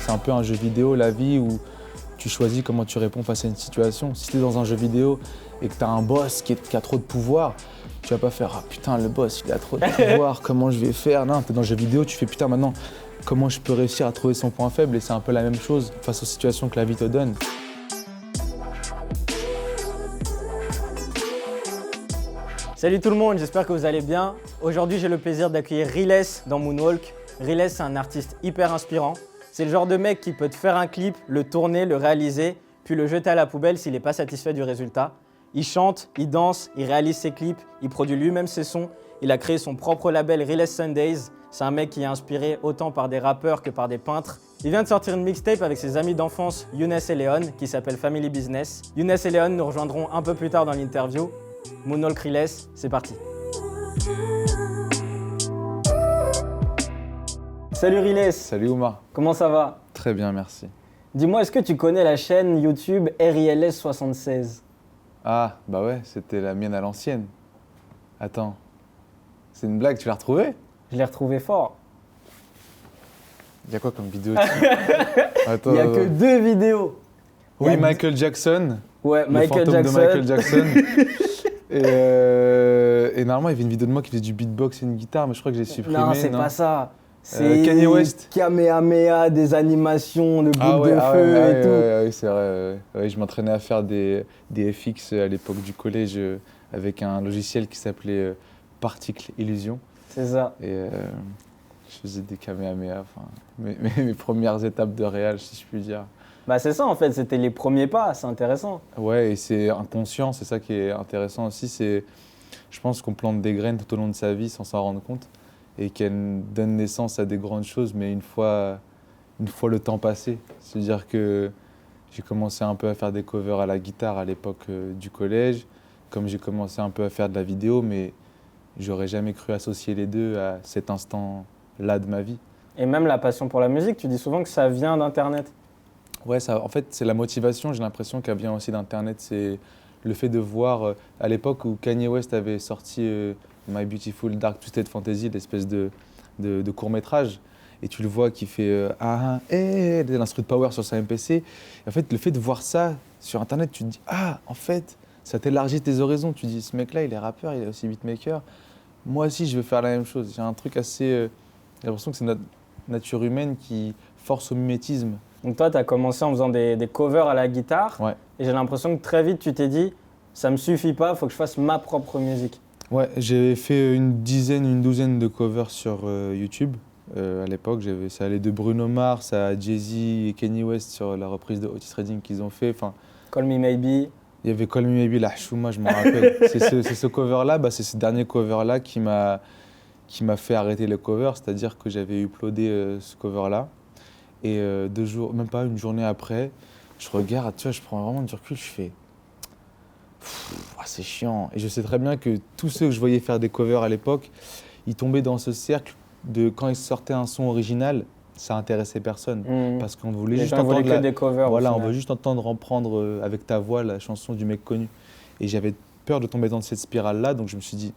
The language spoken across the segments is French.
C'est un peu un jeu vidéo, la vie, où tu choisis comment tu réponds face à une situation. Si tu es dans un jeu vidéo et que tu as un boss qui a trop de pouvoir, tu vas pas faire « Ah putain, le boss, il a trop de pouvoir, comment je vais faire ?» Non, tu es dans le jeu vidéo, tu fais « Putain, maintenant, comment je peux réussir à trouver son point faible ?» Et c'est un peu la même chose face aux situations que la vie te donne. Salut tout le monde, j'espère que vous allez bien. Aujourd'hui, j'ai le plaisir d'accueillir Riles dans Moonwalk. Riles, c'est un artiste hyper inspirant. C'est le genre de mec qui peut te faire un clip, le tourner, le réaliser, puis le jeter à la poubelle s'il n'est pas satisfait du résultat. Il chante, il danse, il réalise ses clips, il produit lui-même ses sons. Il a créé son propre label Riles Sundays. C'est un mec qui est inspiré autant par des rappeurs que par des peintres. Il vient de sortir une mixtape avec ses amis d'enfance Younes et Léon qui s'appelle Family Business. Younes et Léon nous rejoindront un peu plus tard dans l'interview. Moonwalk Riles, c'est parti. Salut Riles. Salut Oumar. Comment ça va? Très bien, merci. Dis-moi, est-ce que tu connais la chaîne YouTube RILS76? Ah, bah ouais, c'était la mienne à l'ancienne. Attends, c'est une blague, tu l'as retrouvée? Je l'ai retrouvé fort. Il y a quoi comme vidéo dessus? Attends, Il n'y a que 2 vidéos. Oui, Michael Jackson. Ouais, Le Michael fantôme Jackson. de Michael Jackson. Et normalement, il y avait une vidéo de moi qui faisait du beatbox et une guitare, mais je crois que j'ai supprimé. Non, c'est pas ça. C'est Kanye West. Kamehameha, des animations, le groupe de feu et tout. Ouais, c'est vrai. Ouais, je m'entraînais à faire des FX à l'époque du collège avec un logiciel qui s'appelait Particle Illusion. C'est ça. Et je faisais des Kamehameha, enfin, mes premières étapes de réal, si je puis dire. Bah c'est ça en fait, c'était les premiers pas, c'est intéressant. Ouais, et c'est inconscient, c'est ça qui est intéressant aussi. Je pense qu'on plante des graines tout au long de sa vie sans s'en rendre compte et qu'elles donnent naissance à des grandes choses, mais une fois le temps passé. C'est-à-dire que j'ai commencé un peu à faire des covers à la guitare à l'époque du collège, comme j'ai commencé un peu à faire de la vidéo, mais j'aurais jamais cru associer les deux à cet instant-là de ma vie. Et même la passion pour la musique, tu dis souvent que ça vient d'Internet. Ouais, en fait, c'est la motivation, j'ai l'impression qu'elle vient aussi d'Internet. C'est le fait de voir, à l'époque où Kanye West avait sorti My Beautiful Dark Twisted Fantasy, l'espèce de court-métrage, et tu le vois qui fait de l'instru de power sur sa MPC. Et en fait, le fait de voir ça sur Internet, tu te dis, en fait, ça t'élargit tes horizons. Tu dis, ce mec-là, il est rappeur, il est aussi beatmaker. Moi aussi, je veux faire la même chose. J'ai un truc assez... j'ai l'impression que c'est notre nature humaine qui force au mimétisme. Donc toi, tu as commencé en faisant des covers à la guitare. Ouais. Et j'ai l'impression que très vite, tu t'es dit, ça me suffit pas, il faut que je fasse ma propre musique. Ouais, j'ai fait une douzaine de covers sur YouTube. À l'époque, ça allait de Bruno Mars à Jay-Z et Kanye West sur la reprise de Otis Redding qu'ils ont fait. Enfin, Call Me Maybe. il y avait Call Me Maybe, la Chouma, je m'en rappelle. C'est ce cover-là, c'est ce dernier cover-là qui m'a fait arrêter le cover. C'est-à-dire que j'avais uploadé ce cover-là. Et 2 jours, même pas une journée après, je regarde, tu vois, je prends vraiment du recul, je fais c'est chiant. Et je sais très bien que tous ceux que je voyais faire des covers à l'époque, ils tombaient dans ce cercle de quand ils sortaient un son original, ça intéressait personne. Parce qu'on voulait juste entendre des covers. Voilà, on veut juste entendre reprendre avec ta voix la chanson du mec connu. Et j'avais peur de tomber dans cette spirale-là, donc je me suis dit,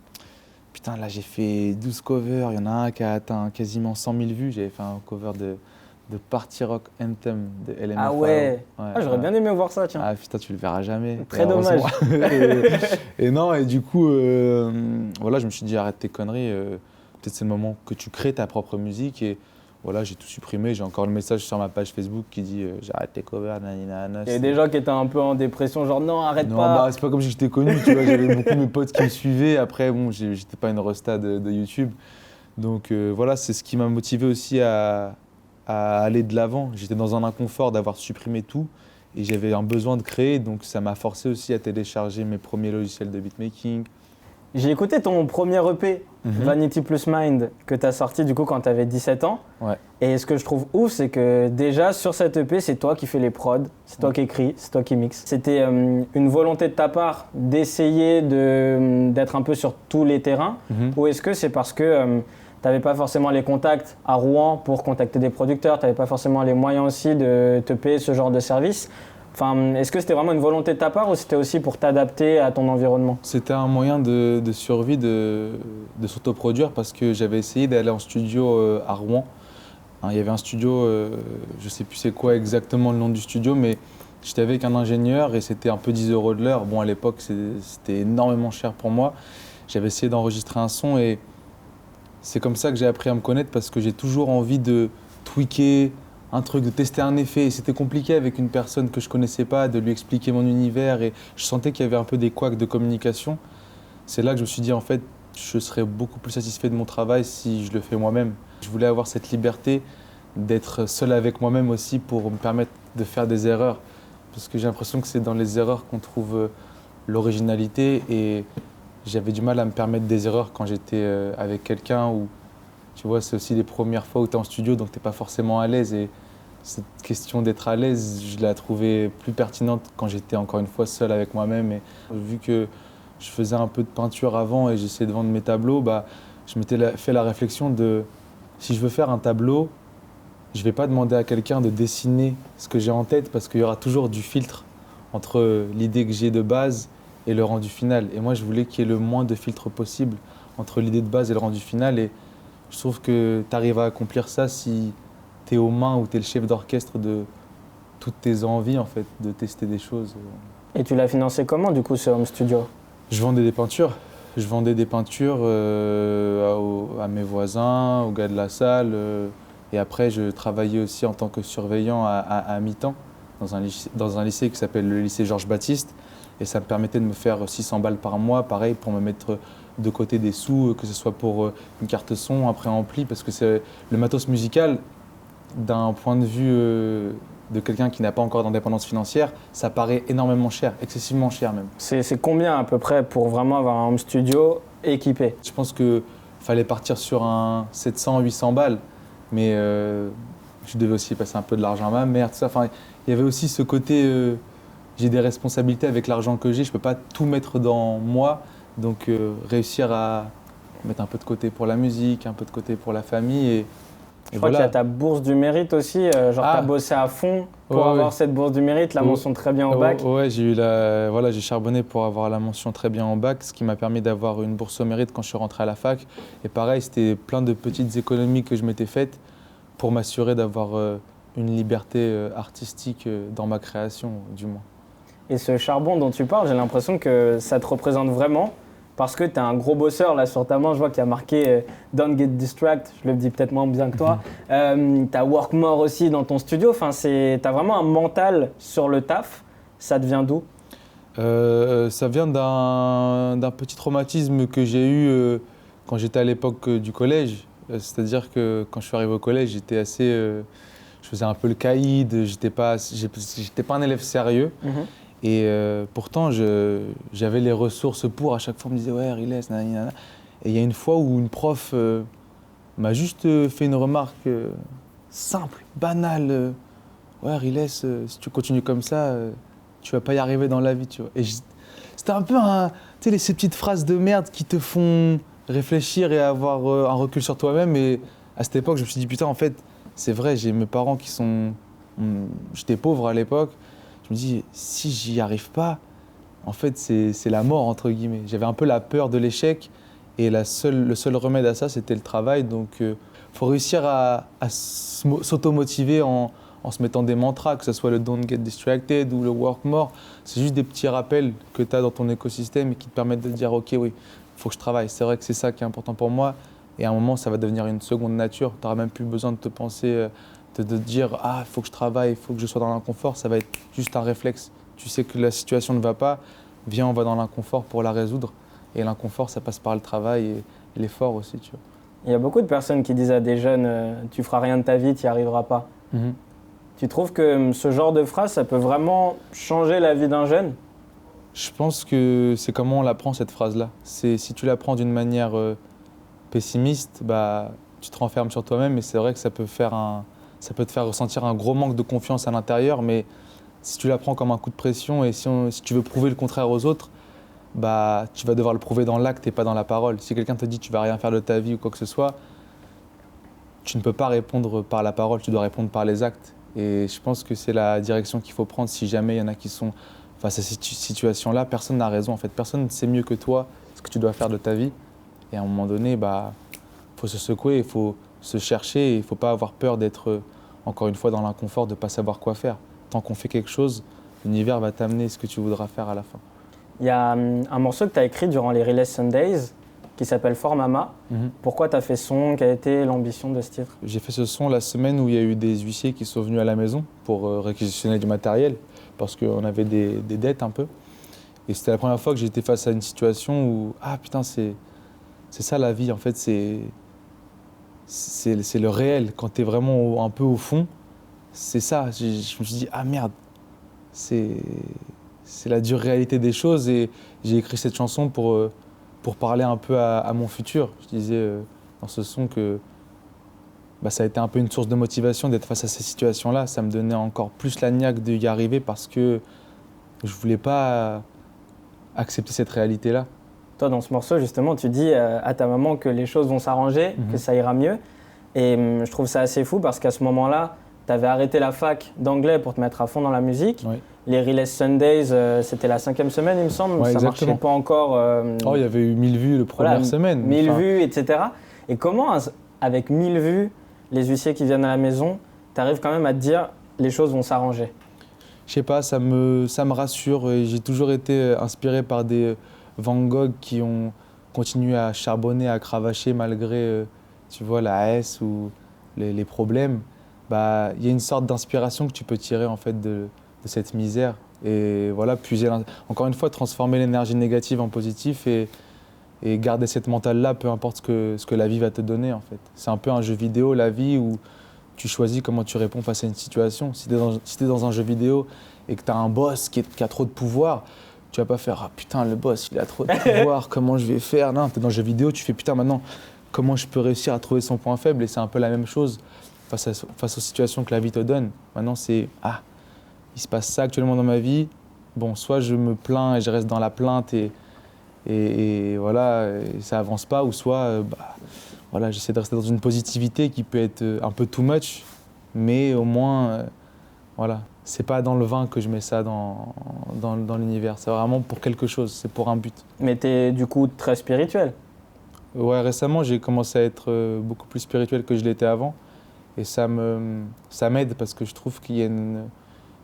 putain, là j'ai fait 12 covers, il y en a un qui a atteint quasiment 100 000 vues. J'avais fait un cover de Party Rock Anthem de LMFAO. Ah ouais, j'aurais bien aimé voir ça, tiens. Ah putain, tu le verras jamais. Très dommage. et non, et du coup, voilà, je me suis dit, arrête tes conneries. Peut-être c'est le moment que tu crées ta propre musique. Et voilà, j'ai tout supprimé. J'ai encore le message sur ma page Facebook qui dit, j'arrête tes covers, nanana. Il y a des gens qui étaient un peu en dépression, genre non, arrête pas. Non, bah, c'est pas comme si j'étais connu, tu vois. J'avais beaucoup de mes potes qui me suivaient. Après, bon, j'étais pas une resta de YouTube. Donc voilà, c'est ce qui m'a motivé aussi à aller de l'avant. J'étais dans un inconfort d'avoir supprimé tout et j'avais un besoin de créer, donc ça m'a forcé aussi à télécharger mes premiers logiciels de beatmaking. J'ai écouté ton premier EP, Vanity Plus Mind, que tu as sorti du coup quand tu avais 17 ans. Ouais. Et ce que je trouve ouf, c'est que déjà sur cet EP, c'est toi qui fais les prods, c'est toi qui écris, c'est toi qui mixes. C'était une volonté de ta part d'essayer d'être un peu sur tous les terrains, ou est-ce que c'est parce que tu n'avais pas forcément les contacts à Rouen pour contacter des producteurs, tu n'avais pas forcément les moyens aussi de te payer ce genre de service? Enfin, est-ce que c'était vraiment une volonté de ta part ou c'était aussi pour t'adapter à ton environnement? C'était un moyen de survie, de s'autoproduire parce que j'avais essayé d'aller en studio à Rouen Hein, il y avait un studio, je ne sais plus c'est quoi exactement le nom du studio, mais j'étais avec un ingénieur et c'était un peu 10 € de l'heure. Bon, à l'époque, c'était énormément cher pour moi. J'avais essayé d'enregistrer un son et c'est comme ça que j'ai appris à me connaître parce que j'ai toujours envie de tweaker un truc, de tester un effet. Et c'était compliqué avec une personne que je ne connaissais pas, de lui expliquer mon univers et je sentais qu'il y avait un peu des couacs de communication. C'est là que je me suis dit, en fait, je serais beaucoup plus satisfait de mon travail si je le fais moi-même. Je voulais avoir cette liberté d'être seul avec moi-même aussi pour me permettre de faire des erreurs. Parce que j'ai l'impression que c'est dans les erreurs qu'on trouve l'originalité et j'avais du mal à me permettre des erreurs quand j'étais avec quelqu'un ou tu vois, c'est aussi les premières fois où tu es en studio donc tu n'es pas forcément à l'aise et cette question d'être à l'aise, je la trouvais plus pertinente quand j'étais encore une fois seul avec moi-même et vu que je faisais un peu de peinture avant et j'essayais de vendre mes tableaux, je m'étais fait la réflexion de si je veux faire un tableau, je ne vais pas demander à quelqu'un de dessiner ce que j'ai en tête parce qu'il y aura toujours du filtre entre l'idée que j'ai de base et le rendu final. Et moi, je voulais qu'il y ait le moins de filtres possible entre l'idée de base et le rendu final. Et je trouve que tu arrives à accomplir ça si tu es aux mains ou tu es le chef d'orchestre de toutes tes envies, en fait, de tester des choses. Et tu l'as financé comment, du coup, ce home studio? Je vendais des peintures. Je vendais des peintures à mes voisins, aux gars de la salle. Et après, je travaillais aussi en tant que surveillant à mi-temps dans un lycée qui s'appelle le lycée Georges Baptiste. Et ça me permettait de me faire 600 balles par mois, pareil, pour me mettre de côté des sous, que ce soit pour une carte son, un préampli, parce que c'est le matos musical, d'un point de vue de quelqu'un qui n'a pas encore d'indépendance financière, ça paraît énormément cher, excessivement cher même. C'est combien à peu près pour vraiment avoir un home studio équipé? Je pense qu'il fallait partir sur un 700-800 balles, mais je devais aussi passer un peu de l'argent à ma mère, tout ça. Enfin, il y avait aussi ce côté, j'ai des responsabilités avec l'argent que j'ai, je ne peux pas tout mettre dans moi, donc réussir à mettre un peu de côté pour la musique, un peu de côté pour la famille. Et je crois qu'il y a ta bourse du mérite aussi, tu as bossé à fond pour avoir cette bourse du mérite, la mention très bien au bac. Ouais, j'ai charbonné pour avoir la mention très bien au bac, ce qui m'a permis d'avoir une bourse au mérite quand je suis rentré à la fac. Et pareil, c'était plein de petites économies que je m'étais faites pour m'assurer d'avoir une liberté artistique dans ma création, du moins. Et ce charbon dont tu parles, j'ai l'impression que ça te représente vraiment. Parce que tu es un gros bosseur, là, sur ta main, je vois qu'il y a marqué Don't get distracted, je le dis peut-être moins bien que toi. Tu as work more aussi dans ton studio, enfin, tu as vraiment un mental sur le taf. Ça te vient d'où? Ça vient d'un petit traumatisme que j'ai eu quand j'étais à l'époque du collège. C'est-à-dire que quand je suis arrivé au collège, j'étais assez. Je faisais un peu le caïd, j'étais pas un élève sérieux. Et pourtant, j'avais les ressources pour. À chaque fois, on me disait « Ouais, Riles, nanana ». Et il y a une fois où une prof m'a juste fait une remarque simple, banale. Ouais, Riles, si tu continues comme ça, tu vas pas y arriver dans la vie, tu vois. Et c'était un peu tu sais, ces petites phrases de merde qui te font réfléchir et avoir un recul sur toi-même. Et à cette époque, je me suis dit « Putain, en fait, c'est vrai, j'ai mes parents qui sont… J'étais pauvre à l'époque. Je me dis, si j'y arrive pas, en fait, c'est la mort, entre guillemets. J'avais un peu la peur de l'échec et le seul remède à ça, c'était le travail. Donc, il faut réussir à s'automotiver en se mettant des mantras, que ce soit le Don't get distracted ou le work more. C'est juste des petits rappels que tu as dans ton écosystème et qui te permettent de dire, OK, oui, il faut que je travaille. C'est vrai que c'est ça qui est important pour moi. Et à un moment, ça va devenir une seconde nature. Tu n'auras même plus besoin de te penser… de dire « Ah, il faut que je travaille, il faut que je sois dans l'inconfort », ça va être juste un réflexe. Tu sais que la situation ne va pas, viens, on va dans l'inconfort pour la résoudre. Et l'inconfort, ça passe par le travail et l'effort aussi, tu vois. Il y a beaucoup de personnes qui disent à des jeunes « Tu feras rien de ta vie, tu n'y arriveras pas ». Tu trouves que ce genre de phrase, ça peut vraiment changer la vie d'un jeune? Je pense que c'est comment on l'apprend, cette phrase-là. Si tu l'apprends d'une manière pessimiste, tu te renfermes sur toi-même et c'est vrai que ça peut te faire ressentir un gros manque de confiance à l'intérieur, mais si tu la prends comme un coup de pression et si tu veux prouver le contraire aux autres, tu vas devoir le prouver dans l'acte et pas dans la parole. Si quelqu'un te dit tu vas rien faire de ta vie ou quoi que ce soit, tu ne peux pas répondre par la parole, tu dois répondre par les actes. Et je pense que c'est la direction qu'il faut prendre si jamais il y en a qui sont face à cette situation-là. Personne n'a raison en fait, personne ne sait mieux que toi ce que tu dois faire de ta vie. Et à un moment donné, faut se secouer, il faut se chercher et il ne faut pas avoir peur d'être, encore une fois, dans l'inconfort, de ne pas savoir quoi faire. Tant qu'on fait quelque chose, l'univers va t'amener ce que tu voudras faire à la fin. Il y a un morceau que tu as écrit durant les Release Sundays qui s'appelle For Mama. Pourquoi tu as fait ce son? Quelle a été l'ambition de ce titre? J'ai fait ce son la semaine où il y a eu des huissiers qui sont venus à la maison pour réquisitionner du matériel parce qu'on avait des dettes un peu. Et c'était la première fois que j'étais face à une situation où ah putain c'est ça la vie en fait, c'est le réel. Quand tu es vraiment un peu au fond, c'est ça. Je me suis dit ah merde, c'est la dure réalité des choses et j'ai écrit cette chanson pour parler un peu à mon futur. Je disais dans ce son que ça a été un peu une source de motivation d'être face à ces situations-là. Ça me donnait encore plus la niaque d'y arriver parce que je ne voulais pas accepter cette réalité-là. Toi, dans ce morceau, justement, tu dis à ta maman que les choses vont s'arranger, que ça ira mieux. Et je trouve ça assez fou parce qu'à ce moment-là, tu avais arrêté la fac d'anglais pour te mettre à fond dans la musique. Oui. Les Release Sundays, c'était la 5e semaine, il me semble. Ouais, ça ne marchait pas encore. Il y avait eu 1000 vues la première semaine. 1000 vues, etc. Et comment, avec 1000 vues, les huissiers qui viennent à la maison, tu arrives quand même à te dire les choses vont s'arranger? Je sais pas, ça me rassure. J'ai toujours été inspiré par des Van Gogh qui ont continué à charbonner, à cravacher malgré tu vois, la haisse ou les problèmes. Il y a une sorte d'inspiration que tu peux tirer en fait de cette misère. Et voilà, puiser, encore une fois, transformer l'énergie négative en positif et garder cette mentale-là, peu importe ce que la vie va te donner en fait. C'est un peu un jeu vidéo, la vie, où tu choisis comment tu réponds face à une situation. Si tu es dans un jeu vidéo et que tu as un boss qui a trop de pouvoir, tu vas pas faire « Ah putain, le boss, il a trop de pouvoir, comment je vais faire ?» Non, tu es dans le jeu vidéo, tu fais « Putain, maintenant, comment je peux réussir à trouver son point faible ?» Et c'est un peu la même chose face aux situations que la vie te donne. Maintenant, c'est « Ah, il se passe ça actuellement dans ma vie. Bon, soit je me plains et je reste dans la plainte et voilà, et ça avance pas, ou soit voilà, j'essaie de rester dans une positivité qui peut être un peu too much, mais au moins, voilà, c'est pas dans le vin que je mets ça dans l'univers, c'est vraiment pour quelque chose, c'est pour un but. Mais tu es du coup très spirituel? Ouais, récemment, j'ai commencé à être beaucoup plus spirituel que je l'étais avant, et ça m'aide parce que je trouve qu'il y a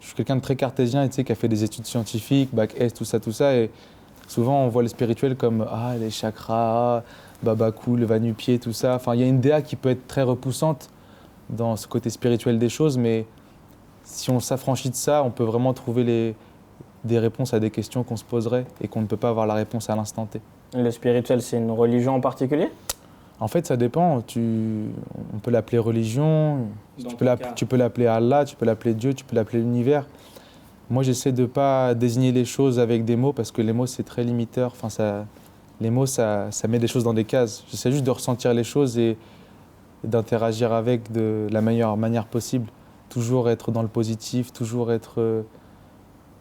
je suis quelqu'un de très cartésien, tu sais, qui a fait des études scientifiques, bac S, tout ça, et souvent, on voit le spirituel comme les chakras, Babaku, le va-nu-pied, tout ça. Enfin, il y a une DA qui peut être très repoussante dans ce côté spirituel des choses, mais si on s'affranchit de ça, on peut vraiment trouver des réponses à des questions qu'on se poserait et qu'on ne peut pas avoir la réponse à l'instant T. Le spirituel, c'est une religion en particulier? En fait, ça dépend. On peut l'appeler religion, tu peux l'appeler Allah, tu peux l'appeler Dieu, tu peux l'appeler l'univers. Moi, j'essaie de ne pas désigner les choses avec des mots parce que les mots, c'est très limiteur. Enfin, les mots, ça met des choses dans des cases. J'essaie juste de ressentir les choses et d'interagir avec de la meilleure manière possible. Toujours être dans le positif, toujours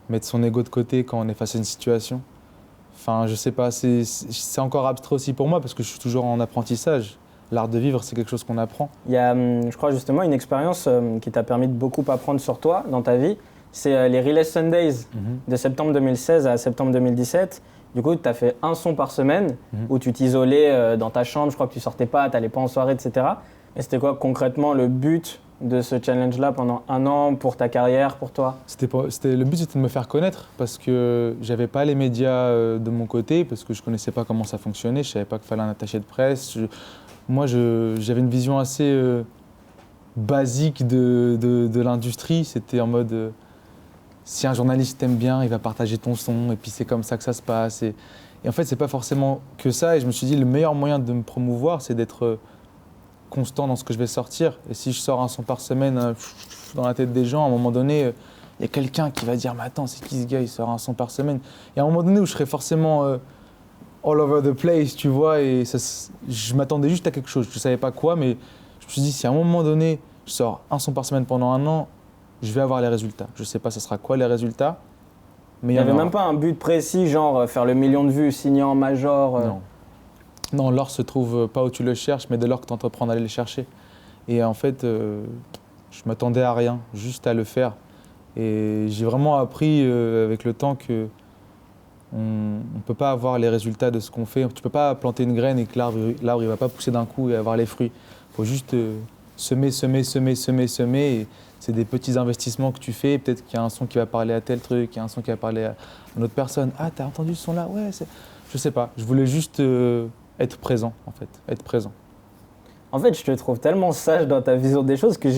mettre son ego de côté quand on est face à une situation. Enfin, je sais pas, c'est encore abstrait aussi pour moi parce que je suis toujours en apprentissage. L'art de vivre, c'est quelque chose qu'on apprend. Il y a, je crois, justement, une expérience qui t'a permis de beaucoup apprendre sur toi dans ta vie. C'est les Release Sundays de septembre 2016 à septembre 2017. Du coup, tu as fait un son par semaine où tu t'isolais dans ta chambre. Je crois que tu sortais pas, tu n'allais pas en soirée, etc. Et c'était quoi concrètement le but de ce challenge-là pendant un an pour ta carrière, pour toi? Le but, c'était de me faire connaître parce que j'avais pas les médias de mon côté, parce que je connaissais pas comment ça fonctionnait. Je savais pas qu'il fallait un attaché de presse. Moi, j'avais une vision assez basique de l'industrie. C'était en mode... si un journaliste t'aime bien, il va partager ton son, et puis c'est comme ça que ça se passe. Et en fait, c'est pas forcément que ça. Et je me suis dit, le meilleur moyen de me promouvoir, c'est d'être constant dans ce que je vais sortir. Et si je sors un son par semaine dans la tête des gens, à un moment donné, il y a quelqu'un qui va dire « Mais attends, c'est qui ce gars, il sort un son par semaine ?» Et à un moment donné où je serais forcément all over the place, tu vois, et je m'attendais juste à quelque chose. Je savais pas quoi, mais je me suis dit, si à un moment donné, je sors un son par semaine pendant un an, je vais avoir les résultats. Je ne sais pas ce sera quoi les résultats, mais il n'y avait même pas un but précis, genre faire le million de vues, signer en major Non, l'or se trouve pas où tu le cherches, mais dès lors que tu entreprends d'aller le chercher. Et en fait, je m'attendais à rien, juste à le faire. Et j'ai vraiment appris avec le temps que on ne peut pas avoir les résultats de ce qu'on fait. Tu ne peux pas planter une graine et que l'arbre ne va pas pousser d'un coup et avoir les fruits. faut juste semer. Et c'est des petits investissements que tu fais. Peut-être qu'il y a un son qui va parler à tel truc, il y a un son qui va parler à une autre personne. Ah, t'as entendu ce son-là? Ouais, je sais pas. Je voulais juste être présent, en fait. Être présent. En fait, je te trouve tellement sage dans ta vision des choses que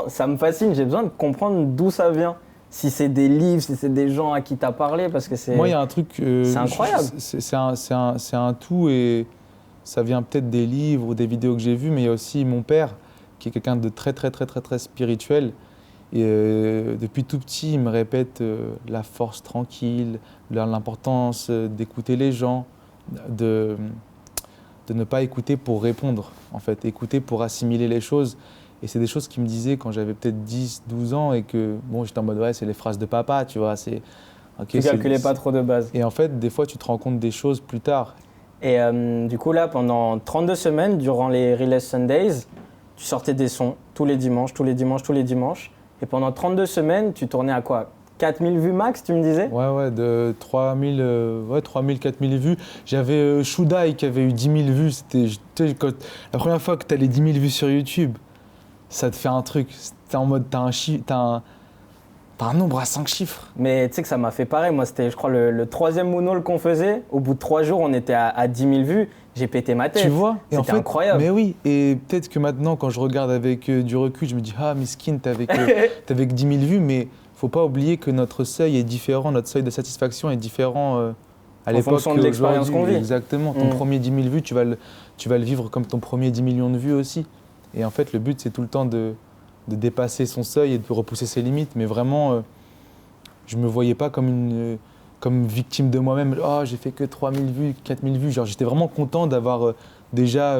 ça me fascine. J'ai besoin de comprendre d'où ça vient. Si c'est des livres, si c'est des gens à qui t'as parlé, parce que c'est. Moi, il y a un truc. C'est incroyable. C'est un tout et ça vient peut-être des livres ou des vidéos que j'ai vues, mais il y a aussi mon père qui est quelqu'un de très spirituel. Et depuis tout petit, il me répète la force tranquille, l'importance d'écouter les gens, de ne pas écouter pour répondre, en fait, écouter pour assimiler les choses. Et c'est des choses qu'il me disait quand j'avais peut-être 10, 12 ans et que, bon, j'étais en mode, ouais, c'est les phrases de papa, tu vois, c'est... Okay, tu calculais pas trop de base. Et en fait, des fois, tu te rends compte des choses plus tard. Et du coup, là, pendant 32 semaines, durant les Relay Sundays, tu sortais des sons tous les dimanches. Et pendant 32 semaines, tu tournais à quoi? 4000 vues max, tu me disais? Ouais, de 3000, 4000 vues. J'avais Shudai qui avait eu 10 000 vues. La première fois que tu as les 10 000 vues sur YouTube, ça te fait un truc. T'es en mode, t'as un nombre à 5 chiffres. Mais tu sais que ça m'a fait pareil. Moi, c'était, je crois, le troisième moonwalk qu'on faisait. Au bout de 3 jours, on était à 10 000 vues. J'ai pété ma tête. Tu vois? C'était en fait, incroyable. Mais oui, et peut-être que maintenant, quand je regarde avec du recul, je me dis, ah, miskin, t'es avec 10 000 vues, mais faut pas oublier que notre seuil est différent, notre seuil de satisfaction est différent à l'époque. En fonction de l'expérience qu'on vit. Exactement. Ton premier 10 000 vues, tu vas le vivre comme ton premier 10 millions de vues aussi. Et en fait, le but, c'est tout le temps de dépasser son seuil et de repousser ses limites. Mais vraiment, je me voyais pas comme victime de moi-même. Oh, j'ai fait que 3 000 vues, 4 000 vues. Genre, j'étais vraiment content d'avoir déjà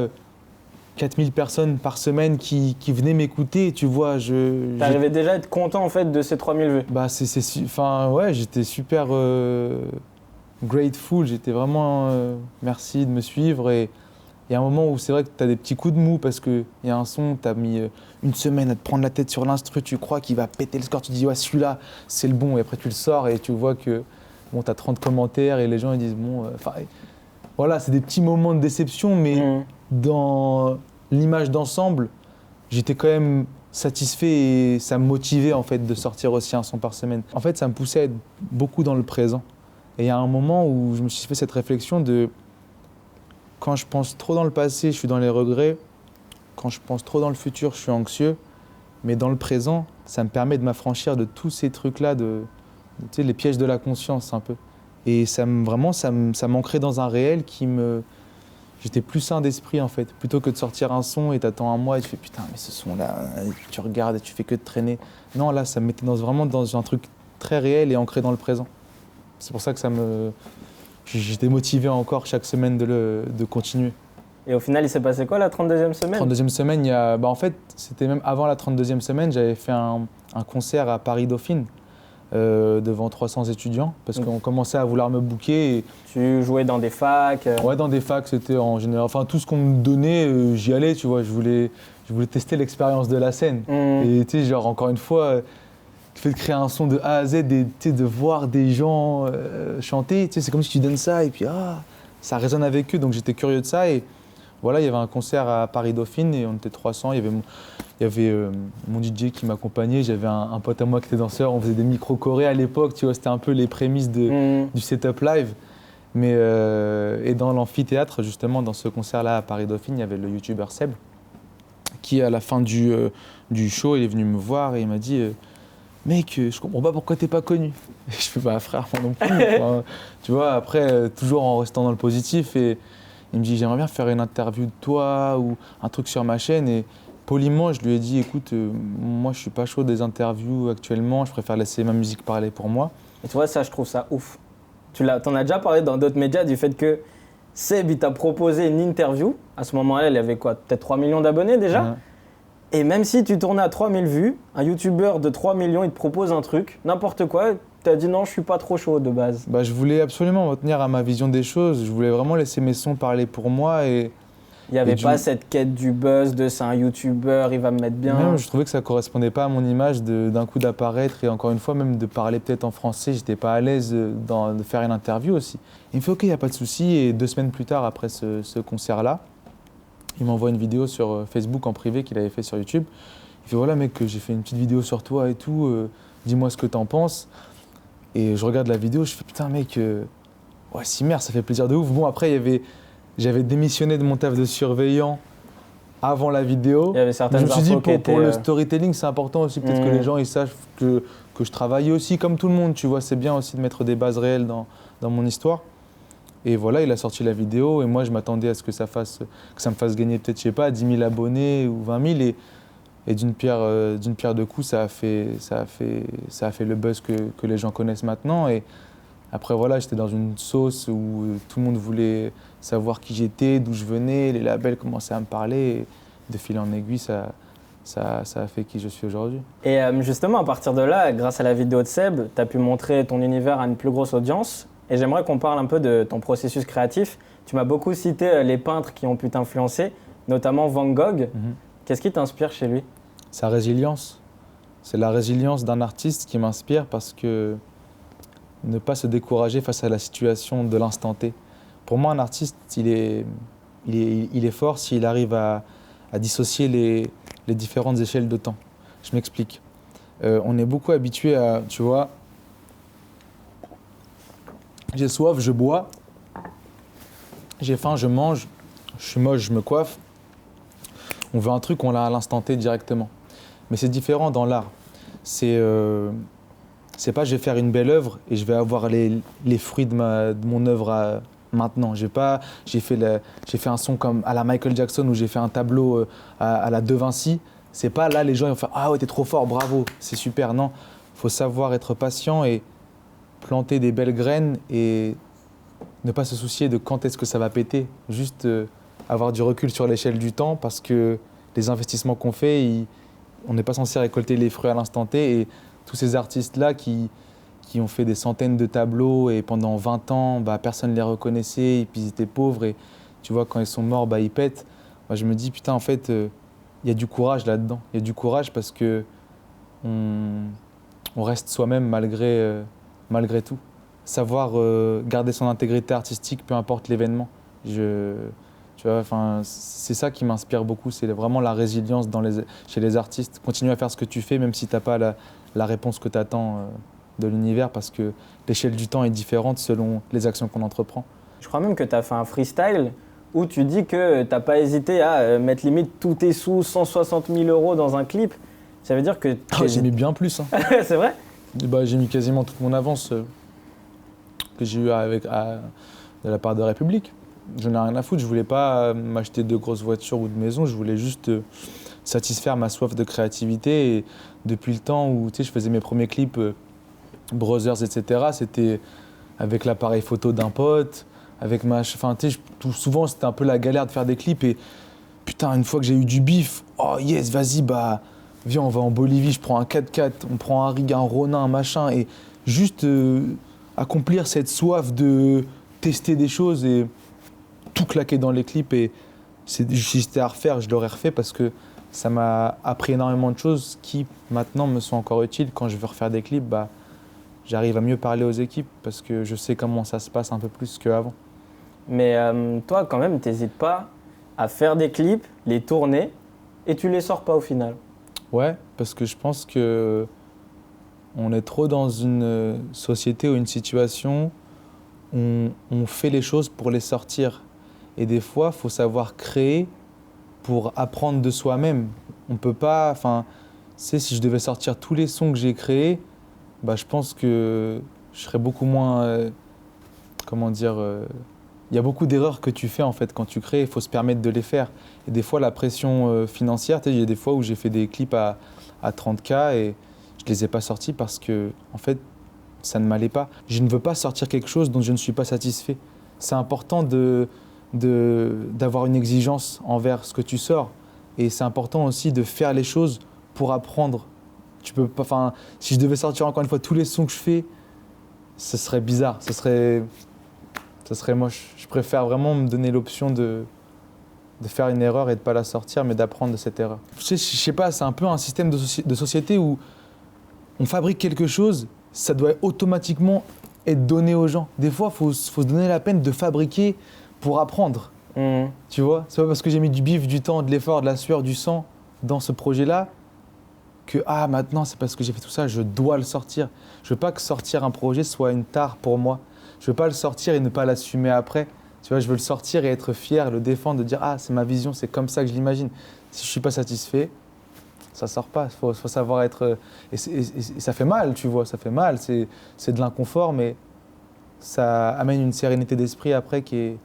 4 000 personnes par semaine qui venaient m'écouter, tu vois. T'arrivais déjà à être content en fait de ces 3 000 vues? Bah, ouais, j'étais super grateful, j'étais vraiment merci de me suivre. Et il y a un moment où c'est vrai que tu as des petits coups de mou parce qu'il y a un son, tu as mis une semaine à te prendre la tête sur l'instru, tu crois qu'il va péter le score, tu dis ouais, celui-là, c'est le bon. Et après, tu le sors et tu vois que bon, tu as 30 commentaires et les gens ils disent bon, voilà, c'est des petits moments de déception, mais dans l'image d'ensemble, j'étais quand même satisfait et ça me motivait en fait de sortir aussi un son par semaine. En fait, ça me poussait à être beaucoup dans le présent. Et il y a un moment où je me suis fait cette réflexion de quand je pense trop dans le passé, je suis dans les regrets. Quand je pense trop dans le futur, je suis anxieux. Mais dans le présent, ça me permet de m'affranchir de tous ces trucs-là, tu sais, les pièges de la conscience un peu. Et ça m'ancrait dans un réel J'étais plus sain d'esprit en fait. Plutôt que de sortir un son et t'attends un mois et tu fais putain, mais ce son-là, tu regardes et tu fais que de traîner. Non, là, ça me mettait vraiment dans un truc très réel et ancré dans le présent. C'est pour ça que j'étais motivé encore chaque semaine de continuer. Et au final, il s'est passé quoi la 32e semaine? 32e semaine, en fait, c'était même avant la 32e semaine, j'avais fait un concert à Paris Dauphine devant 300 étudiants parce qu'on commençait à vouloir me booker. Tu jouais dans des facs? Ouais, dans des facs, c'était en général. Enfin, tout ce qu'on me donnait, j'y allais, tu vois. Je voulais tester l'expérience de la scène. Et tu sais, genre, encore une fois, le fait de créer un son de A à Z et de voir des gens chanter, c'est comme si tu donnes ça et puis ça résonne avec eux. Donc j'étais curieux de ça et voilà, il y avait un concert à Paris Dauphine et on était 300. Il y avait mon DJ qui m'accompagnait, j'avais un pote à moi qui était danseur, on faisait des micro-chorés à l'époque, tu vois, c'était un peu les prémices du setup live. Mais et dans l'amphithéâtre, justement, dans ce concert-là à Paris Dauphine, il y avait le youtubeur Seb qui, à la fin du show, il est venu me voir et il m'a dit mec, je comprends pas pourquoi t'es pas connu. Et je fais bah frère, moi non plus. Enfin, tu vois, après, toujours en restant dans le positif. Et il me dit j'aimerais bien faire une interview de toi ou un truc sur ma chaîne. Et poliment, je lui ai dit écoute, moi je suis pas chaud des interviews actuellement, je préfère laisser ma musique parler pour moi. Et tu vois, ça, je trouve ça ouf. T'en as déjà parlé dans d'autres médias du fait que Seb, il t'a proposé une interview. À ce moment-là, il avait quoi, peut-être 3 millions d'abonnés déjà. Et même si tu tournais à 3000 vues, un youtubeur de 3 millions, il te propose un truc, n'importe quoi, tu as dit non, je suis pas trop chaud de base. Bah, je voulais absolument me tenir à ma vision des choses, je voulais vraiment laisser mes sons parler pour moi. Et il n'y avait pas cette quête du buzz de c'est un youtubeur, il va me mettre bien. Même, je trouvais que ça correspondait pas à mon image d'un coup d'apparaître et encore une fois même de parler peut-être en français, j'étais pas à l'aise de faire une interview aussi. Il me fait ok, il n'y a pas de souci et 2 semaines plus tard après ce concert-là, Il m'envoie une vidéo sur Facebook en privé qu'il avait fait sur YouTube. Il fait voilà mec, j'ai fait une petite vidéo sur toi et tout, dis-moi ce que t'en penses. Et je regarde la vidéo, je fais putain mec, ouais Simer, ça fait plaisir de ouf. Bon après j'avais démissionné de mon taf de surveillant avant la vidéo. Il y avait certaines je me suis dit infos qui pour étaient, le storytelling c'est important aussi, peut-être que les gens ils sachent que je travaillais aussi comme tout le monde, tu vois, c'est bien aussi de mettre des bases réelles dans mon histoire. Et voilà, il a sorti la vidéo et moi je m'attendais à ce que ça me fasse gagner peut-être, je sais pas, 10 000 abonnés ou 20 000 et d'une pierre deux coups, ça a fait le buzz que les gens connaissent maintenant. Et après voilà, j'étais dans une sauce où tout le monde voulait savoir qui j'étais, d'où je venais, les labels commençaient à me parler. Et de fil en aiguille, ça a fait qui je suis aujourd'hui. Et justement, à partir de là, grâce à la vidéo de Seb, tu as pu montrer ton univers à une plus grosse audience. Et j'aimerais qu'on parle un peu de ton processus créatif. Tu m'as beaucoup cité les peintres qui ont pu t'influencer, notamment Van Gogh. Qu'est-ce qui t'inspire chez lui? Sa résilience. C'est la résilience d'un artiste qui m'inspire parce que ne pas se décourager face à la situation de l'instant T. Pour moi, un artiste, il est fort s'il arrive à dissocier les différentes échelles de temps. Je m'explique. On est beaucoup habitué à, tu vois, j'ai soif, je bois, j'ai faim, je mange, je suis moche, je me coiffe. On veut un truc, on l'a à l'instant T directement. Mais c'est différent dans l'art. C'est pas je vais faire une belle œuvre et je vais avoir les fruits de mon œuvre maintenant. J'ai fait un son comme à la Michael Jackson où j'ai fait un tableau à la De Vinci. C'est pas là les gens ils vont faire ah ouais t'es trop fort, bravo, c'est super. Non, faut savoir être patient et planter des belles graines et ne pas se soucier de quand est-ce que ça va péter. Juste avoir du recul sur l'échelle du temps parce que les investissements qu'on fait, on n'est pas censé récolter les fruits à l'instant T. Et tous ces artistes-là qui ont fait des centaines de tableaux et pendant 20 ans, personne ne les reconnaissait et puis ils étaient pauvres. Et tu vois, quand ils sont morts, ils pètent. Moi, je me dis, putain, en fait, il y a du courage là-dedans. Il y a du courage parce qu'on reste soi-même malgré tout. Savoir garder son intégrité artistique, peu importe l'événement. Tu vois, c'est ça qui m'inspire beaucoup, c'est vraiment la résilience chez les artistes. Continue à faire ce que tu fais, même si tu n'as pas la réponse que tu attends de l'univers, parce que l'échelle du temps est différente selon les actions qu'on entreprend. Je crois même que tu as fait un freestyle où tu dis que tu n'as pas hésité à mettre limite tous tes sous, 160 000 € dans un clip. Ça veut dire que… J'ai mis bien plus. Hein. C'est vrai? J'ai mis quasiment toute mon avance que j'ai eue de la part de République. Je n'ai rien à foutre, je voulais pas m'acheter de grosses voitures ou de maisons, je voulais juste satisfaire ma soif de créativité. Et depuis le temps où je faisais mes premiers clips, Brothers, etc., c'était avec l'appareil photo d'un pote, avec souvent c'était un peu la galère de faire des clips. Et putain, une fois que j'ai eu du bif, oh yes, vas-y, viens, on va en Bolivie, je prends un 4x4, on prend un rig, un Ronin, un machin, et juste accomplir cette soif de tester des choses et tout claquer dans les clips. Et si c'était à refaire, je l'aurais refait parce que ça m'a appris énormément de choses qui maintenant me sont encore utiles. Quand je veux refaire des clips, j'arrive à mieux parler aux équipes parce que je sais comment ça se passe un peu plus qu'avant. Mais toi, quand même, t'hésites pas à faire des clips, les tourner et tu les sors pas au final. Ouais, parce que je pense que on est trop dans une société ou une situation où on fait les choses pour les sortir. Et des fois, il faut savoir créer pour apprendre de soi-même. On peut pas… si je devais sortir tous les sons que j'ai créés, je pense que je serais beaucoup moins… Il y a beaucoup d'erreurs que tu fais en fait quand tu crées, il faut se permettre de les faire. Et des fois, la pression financière, il y a des fois où j'ai fait des clips à 30K et je ne les ai pas sortis parce que en fait, ça ne m'allait pas. Je ne veux pas sortir quelque chose dont je ne suis pas satisfait. C'est important d'avoir une exigence envers ce que tu sors. Et c'est important aussi de faire les choses pour apprendre. Tu peux pas, si je devais sortir encore une fois tous les sons que je fais, ce serait bizarre, ce serait moche. Je préfère vraiment me donner l'option de faire une erreur et de ne pas la sortir, mais d'apprendre de cette erreur. Je sais pas, c'est un peu un système de société où on fabrique quelque chose, ça doit automatiquement être donné aux gens. Des fois, il faut se donner la peine de fabriquer pour apprendre. Mhm. Tu vois, c'est pas parce que j'ai mis du bif, du temps, de l'effort, de la sueur, du sang dans ce projet-là que maintenant c'est parce que j'ai fait tout ça, je dois le sortir. Je veux pas que sortir un projet soit une tare pour moi. Je veux pas le sortir et ne pas l'assumer après. Tu vois, je veux le sortir et être fier, le défendre, de dire c'est ma vision, c'est comme ça que je l'imagine. Si je suis pas satisfait, ça sort pas. Faut savoir être et ça fait mal, tu vois, ça fait mal. C'est de l'inconfort, mais ça amène une sérénité d'esprit après qui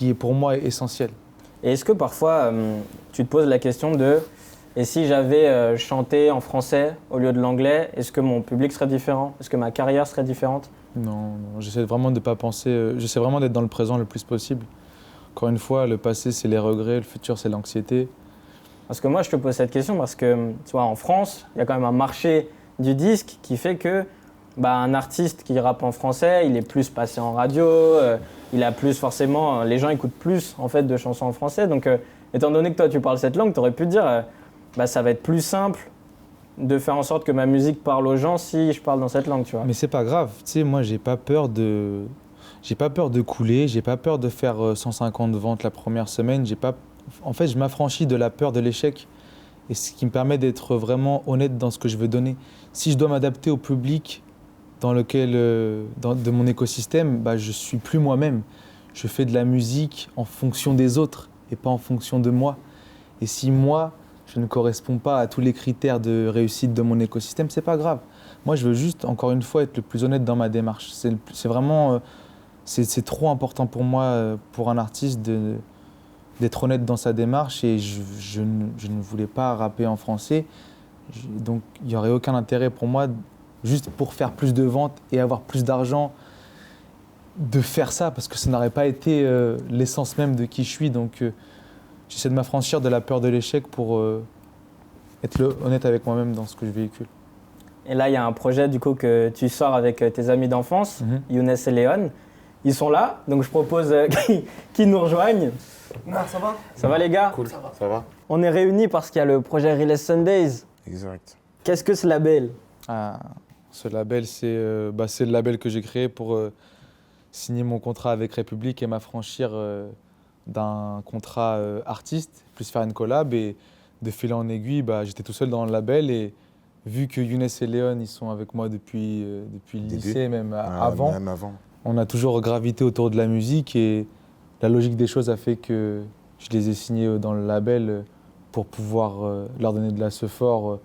est pour moi essentielle. Et est-ce que parfois tu te poses la question de et si j'avais chanté en français au lieu de l'anglais, est-ce que mon public serait différent? Est-ce que ma carrière serait différente? Non, j'essaie vraiment de ne pas penser, j'essaie vraiment d'être dans le présent le plus possible. Encore une fois, le passé c'est les regrets, le futur c'est l'anxiété. Parce que moi je te pose cette question parce que tu vois, en France, il y a quand même un marché du disque qui fait que un artiste qui rappe en français, il est plus passé en radio, il a plus forcément, les gens écoutent plus en fait de chansons en français. Donc étant donné que toi tu parles cette langue, tu aurais pu te dire ça va être plus simple de faire en sorte que ma musique parle aux gens si je parle dans cette langue, tu vois. Mais c'est pas grave, tu sais, moi j'ai pas peur de couler, j'ai pas peur de faire 150 ventes la première semaine, en fait je m'affranchis de la peur de l'échec et ce qui me permet d'être vraiment honnête dans ce que je veux donner. Si je dois m'adapter au public dans lequel, de mon écosystème, je suis plus moi-même. Je fais de la musique en fonction des autres et pas en fonction de moi. Et si moi, je ne corresponds pas à tous les critères de réussite de mon écosystème, c'est pas grave. Moi, je veux juste, encore une fois, être le plus honnête dans ma démarche. C'est vraiment, c'est trop important pour moi, pour un artiste, d'être honnête dans sa démarche. Et je ne voulais pas rapper en français. Donc, il n'y aurait aucun intérêt pour moi, juste pour faire plus de ventes et avoir plus d'argent, de faire ça, parce que ça n'aurait pas été l'essence même de qui je suis. Donc, j'essaie de m'affranchir de la peur de l'échec pour être honnête avec moi-même dans ce que je véhicule. Et là, il y a un projet du coup que tu sors avec tes amis d'enfance, Younes et Léon. Ils sont là, donc je propose qu'ils nous rejoignent. Ça va? Ça va les gars? Cool, ça va. On est réunis parce qu'il y a le projet Relay Sundays. Exact. Qu'est-ce que ce label? Ce label, c'est le label que j'ai créé pour signer mon contrat avec République et m'affranchir d'un contrat artiste, plus faire une collab. Et de fil en aiguille, j'étais tout seul dans le label. Et vu que Younes et Léon, ils sont avec moi depuis le lycée, même avant, on a toujours gravité autour de la musique. Et la logique des choses a fait que je les ai signés dans le label pour pouvoir leur donner de la sephore.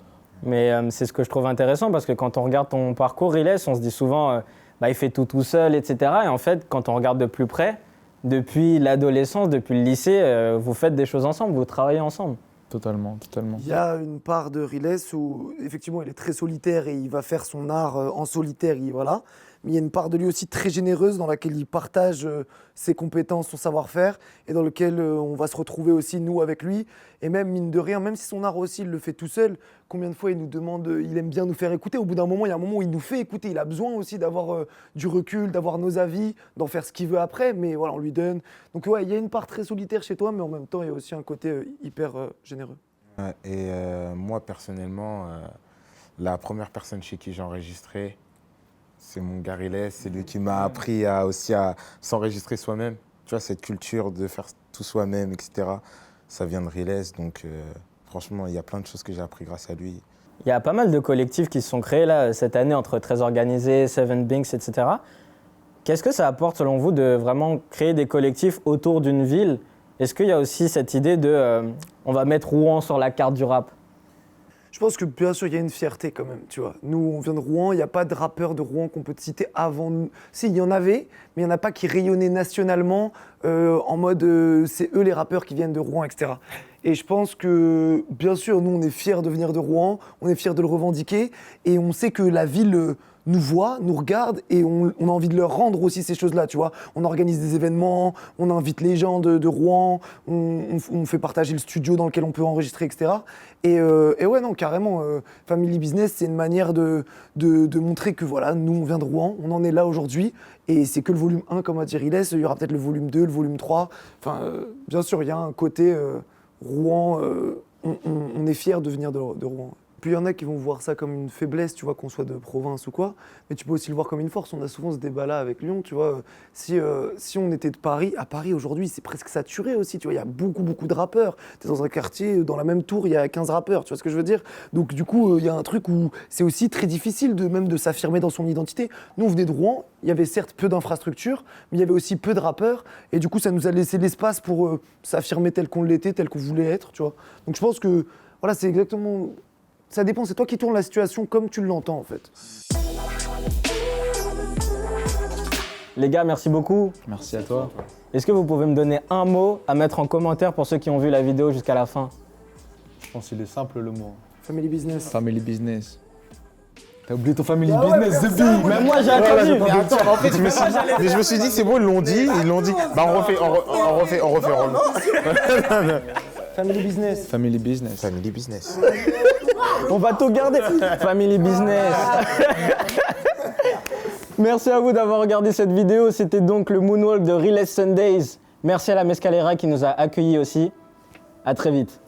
Mais c'est ce que je trouve intéressant parce que quand on regarde ton parcours, Riles, on se dit souvent il fait tout seul, etc. Et en fait, quand on regarde de plus près, depuis l'adolescence, depuis le lycée, vous faites des choses ensemble, vous travaillez ensemble. Totalement. Il y a une part de Riles où effectivement il est très solitaire et il va faire son art en solitaire, voilà. Mais il y a une part de lui aussi très généreuse dans laquelle il partage ses compétences, son savoir-faire et dans lequel on va se retrouver aussi nous avec lui. Et même mine de rien, même si son art aussi il le fait tout seul, combien de fois il nous demande, il aime bien nous faire écouter. Au bout d'un moment, il y a un moment où il nous fait écouter. Il a besoin aussi d'avoir du recul, d'avoir nos avis, d'en faire ce qu'il veut après. Mais voilà, on lui donne. Donc ouais, il y a une part très solitaire chez toi, mais en même temps, il y a aussi un côté hyper généreux. Ouais, et moi, personnellement, la première personne chez qui j'ai enregistré, c'est mon gars Riles. C'est lui qui m'a appris aussi à s'enregistrer soi-même. Tu vois, cette culture de faire tout soi-même, etc., ça vient de Riles. Donc, franchement, il y a plein de choses que j'ai appris grâce à lui. Il y a pas mal de collectifs qui se sont créés là, cette année entre Très Organisé, Seven Binks, etc. Qu'est-ce que ça apporte selon vous de vraiment créer des collectifs autour d'une ville? Est-ce qu'il y a aussi cette idée de on va mettre Rouen sur la carte du rap? Je pense que bien sûr, il y a une fierté quand même, tu vois. Nous, on vient de Rouen, il n'y a pas de rappeur de Rouen qu'on peut te citer avant nous. Si, il y en avait, mais il n'y en a pas qui rayonnaient nationalement en mode c'est eux les rappeurs qui viennent de Rouen, etc. Et je pense que, bien sûr, nous, on est fiers de venir de Rouen, on est fiers de le revendiquer, et on sait que la ville nous voit, nous regarde, et on a envie de leur rendre aussi ces choses-là, tu vois. On organise des événements, on invite les gens de Rouen, on fait partager le studio dans lequel on peut enregistrer, etc. Et ouais, non, carrément, Family Business, c'est une manière de montrer que, voilà, nous, on vient de Rouen, on en est là aujourd'hui, et c'est que le volume 1, comme a dit Riles, il y aura peut-être le volume 2, le volume 3. Enfin, bien sûr, il y a un côté Rouen, on est fiers de venir de Rouen. Puis il y en a qui vont voir ça comme une faiblesse, tu vois, qu'on soit de province ou quoi. Mais tu peux aussi le voir comme une force. On a souvent ce débat-là avec Lyon, tu vois. Si on était de Paris, à Paris aujourd'hui, c'est presque saturé aussi, tu vois. Il y a beaucoup de rappeurs. Tu es dans un quartier, dans la même tour, il y a 15 rappeurs, tu vois ce que je veux dire? Donc du coup, il y a un truc où c'est aussi très difficile même de s'affirmer dans son identité. Nous, on venait de Rouen, il y avait certes peu d'infrastructures, mais il y avait aussi peu de rappeurs. Et du coup, ça nous a laissé l'espace pour s'affirmer tel qu'on l'était, tel qu'on voulait être, tu vois. Donc je pense que, voilà, c'est exactement... Ça dépend, c'est toi qui tournes la situation comme tu l'entends, en fait. Les gars, merci beaucoup. Merci à toi. Est-ce que vous pouvez me donner un mot à mettre en commentaire pour ceux qui ont vu la vidéo jusqu'à la fin? Je pense qu'il est simple le mot. Family business. Family business. T'as oublié ton family business, The Bee. Mais moi j'ai attendu, mais attends, En fait, je me suis dit, c'est bon, ils l'ont dit. Bah, on refait. Family business. Family business. Family business. on va tout garder. Family business. Merci à vous d'avoir regardé cette vidéo. C'était donc le Moonwalk de Realest Sundays. Merci à la Mescalera qui nous a accueillis aussi. À très vite.